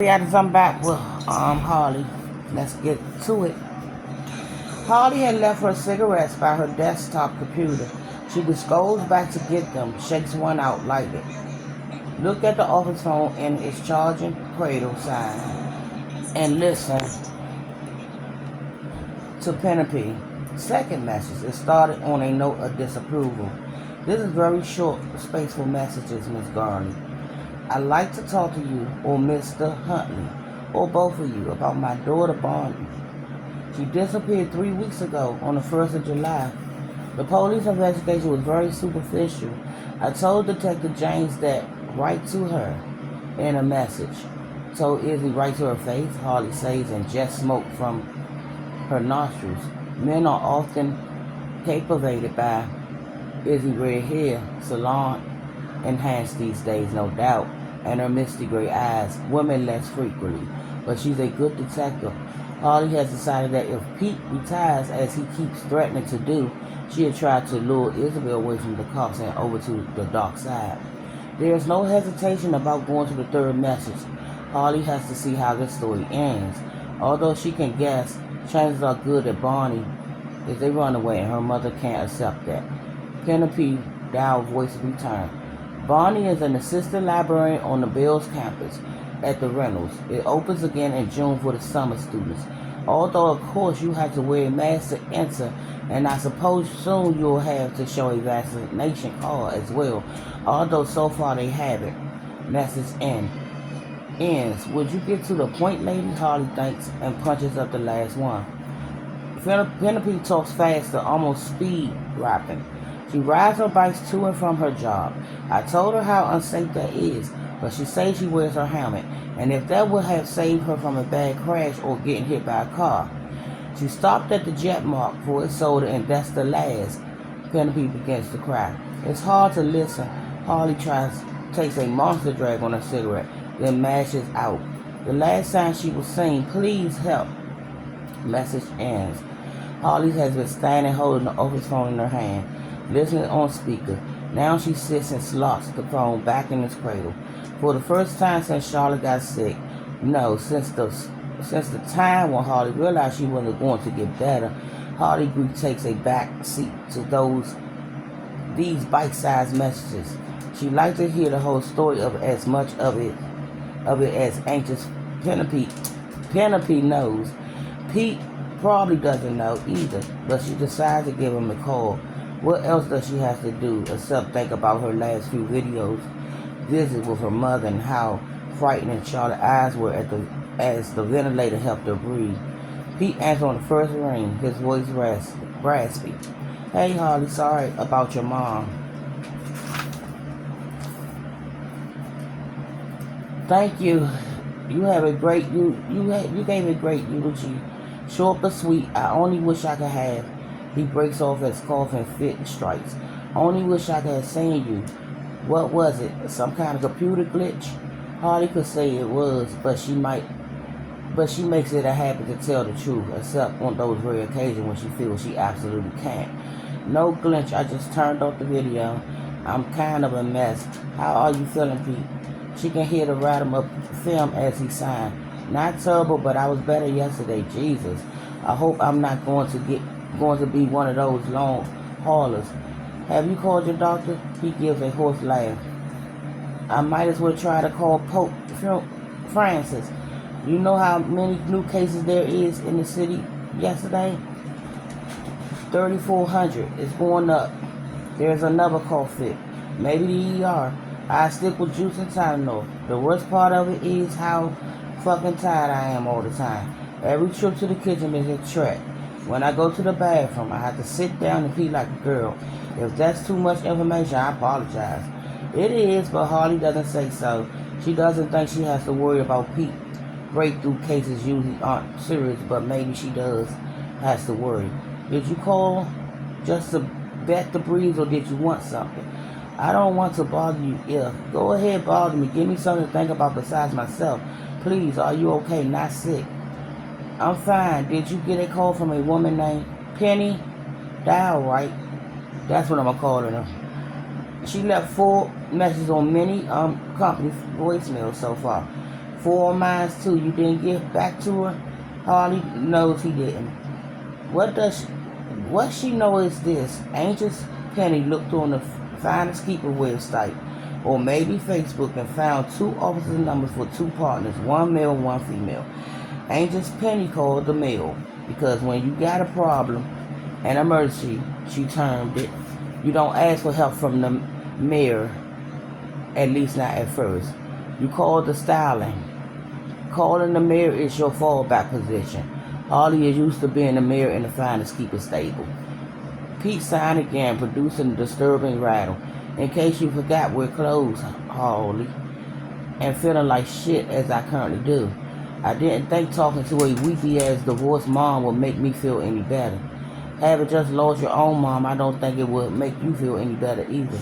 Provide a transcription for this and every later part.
Yeah, I'm back with Harley. Let's get to it. Harley had left her cigarettes by her desktop computer. She goes back to get them, shakes one out, lighted. Look at the office phone and its charging cradle sign, and listen to Penelope. Second message. It started on a note of disapproval. This is very short, spaceful messages, Miss Garney. I'd like to talk to you, or Mr. Huntley, or both of you, about my daughter Barney. She disappeared 3 weeks ago on the 1st of July. The police investigation was very superficial. I told Detective James that write to her in a message. Told Izzy write to her face, Harley says, and just smoke from her nostrils. Men are often captivated by Izzy red hair, salon enhanced these days, no doubt, and her misty gray eyes. Women less frequently, but she's a good detective. Harley has decided that if Pete retires, as he keeps threatening to do, she'll try to lure Isabel away from the cops and over to the dark side. There is no hesitation about going to the third message. Harley has to see how this story ends. Although she can guess, chances are good that Barney is a runaway and her mother can't accept that. Penelope Dow voice returned. Barney is an assistant librarian on the Bells campus at the Reynolds. It opens again in June for the summer students. Although, of course, you have to wear a mask to enter, and I suppose soon you'll have to show a vaccination card as well. Although so far they haven't. Message ends. Would you get to the point, lady? Harley thinks and punches up the last one. Penelope talks faster, almost speed rapping. She rides her bikes to and from her job. I told her how unsafe that is, but she says she wears her helmet, and if that would have saved her from a bad crash or getting hit by a car. She stopped at the jet mark for its soda, and that's the last. Penelope begins to cry. It's hard to listen. Harley takes a monster drag on her cigarette, then mashes out. The last time she was saying, please help. Message ends. Harley has been standing holding the office phone in her hand, listening on speaker. Now she sits and slots the phone back in its cradle. For the first time since Charlotte got sick, no, since the time when Harley realized she wasn't going to get better, Harley Greek takes a back seat to these bite-sized messages. She likes to hear the whole story of as much of it as anxious Penelope knows. Pete probably doesn't know either, but she decides to give him a call. What else does she have to do except think about her last few videos, visit with her mother, and how frightening Charlotte's eyes were as the ventilator helped her breathe? Pete answered on the first ring, his voice raspy. Hey Harley, sorry about your mom. Thank you. You have a great you gave a great eulogy. Short but sweet. I only wish I could have. He breaks off as coughing fit strikes. Only wish I could have seen you. What was it? Some kind of computer glitch? Harley could say it was, but she makes it a habit to tell the truth, except on those rare occasions when she feels she absolutely can't. No glitch, I just turned off the video. I'm kind of a mess. How are you feeling, Pete? She can hear the rattle of film as he signed. Not terrible, but I was better yesterday. Jesus. I hope I'm not going to be one of those long haulers. Have you called your doctor? He gives a hoarse laugh. I might as well try to call Pope Francis. You know how many new cases there is in the city yesterday? 3,400. It's going up. There's another cough fit. Maybe the ER. I stick with juice and Tylenol. The worst part of it is how fucking tired I am all the time. Every trip to the kitchen is a trek. When I go to the bathroom, I have to sit down and pee like a girl. If that's too much information, I apologize. It is, but Harley doesn't say so. She doesn't think she has to worry about Pete. Breakthrough cases usually aren't serious, but maybe she has to worry. Did you call just to bet the breeze, or did you want something? I don't want to bother you. Go ahead, bother me. Give me something to think about besides myself. Please, are you okay? Not sick. I'm fine. Did you get a call from a woman named Penny Dow, right? That's what I'm calling her. She left 4 messages on many company voicemails so far. 4 of mine too. You didn't give back to her? Harley knows he didn't. What she know is this. Angel's Penny looked on the Finders Keeper website or maybe Facebook and found 2 officer numbers for 2 partners, 1 male, 1 female. Angel's Penny called the male because when you got a problem, an emergency, she termed it, you don't ask for help from the mayor, at least not at first. You call the styling. Calling the mayor is your fallback position. Harley is used to being the mayor in the Finders Keeper stable. Pete signed again, producing a disturbing rattle. In case you forgot, we're closed, Harley. And feeling like shit as I currently do. I didn't think talking to a weepy-ass divorced mom would make me feel any better. Having just lost your own mom, I don't think it would make you feel any better either.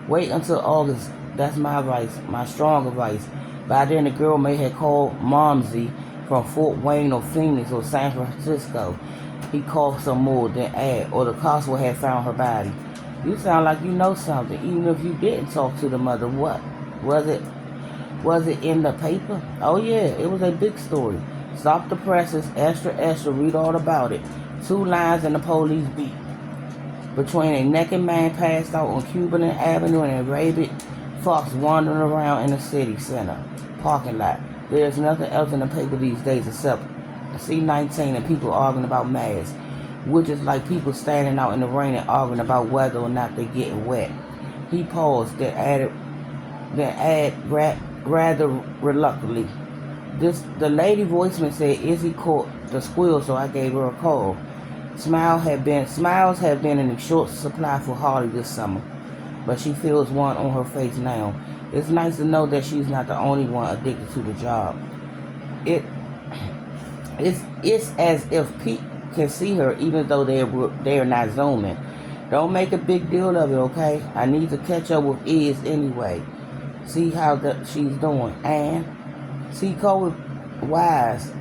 Wait until August. That's my advice, my strong advice. By then the girl may have called Momsy from Fort Wayne or Phoenix or San Francisco. He called some more, then add, or the cops would have found her body. You sound like you know something, even if you didn't talk to the mother. What? Was it in the paper? Oh yeah, it was a big story. Stop the presses, extra, read all about it. 2 lines in the police beat. Between a naked man passed out on Cuban Avenue and a rabid fox wandering around in the city center parking lot. There's nothing else in the paper these days except C-19 and people arguing about masks, which is like people standing out in the rain and arguing about whether or not they're getting wet. He paused, then added rather reluctantly. The lady voicemail said Izzy caught the squeal, so I gave her a call. Smiles have been in short supply for Harley this summer, but she feels one on her face now. It's nice to know that she's not the only one addicted to the job. It's as if Pete can see her even though they're not zooming. Don't make a big deal of it, okay? I need to catch up with Iz anyway. See how she's doing. And see Cole Wise.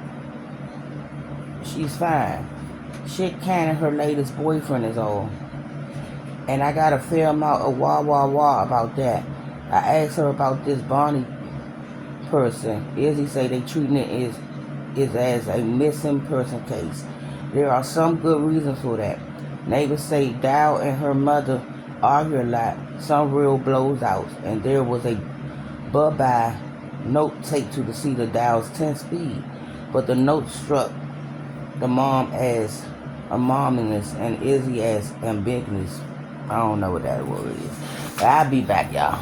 She's fine. Shit Cannon, her latest boyfriend, is all. And I got a fair amount of wah about that. I asked her about this Bonnie person. Izzy say they treating it is as a missing person case. There are some good reasons for that. Neighbors say Dow and her mother argue a lot, some real blows out, and there was a bye-bye note taped to the seat of Dow's 10-speed. But the note struck the mom as a mominess and Izzy as ambiguous. I don't know what that word is. But I'll be back, y'all.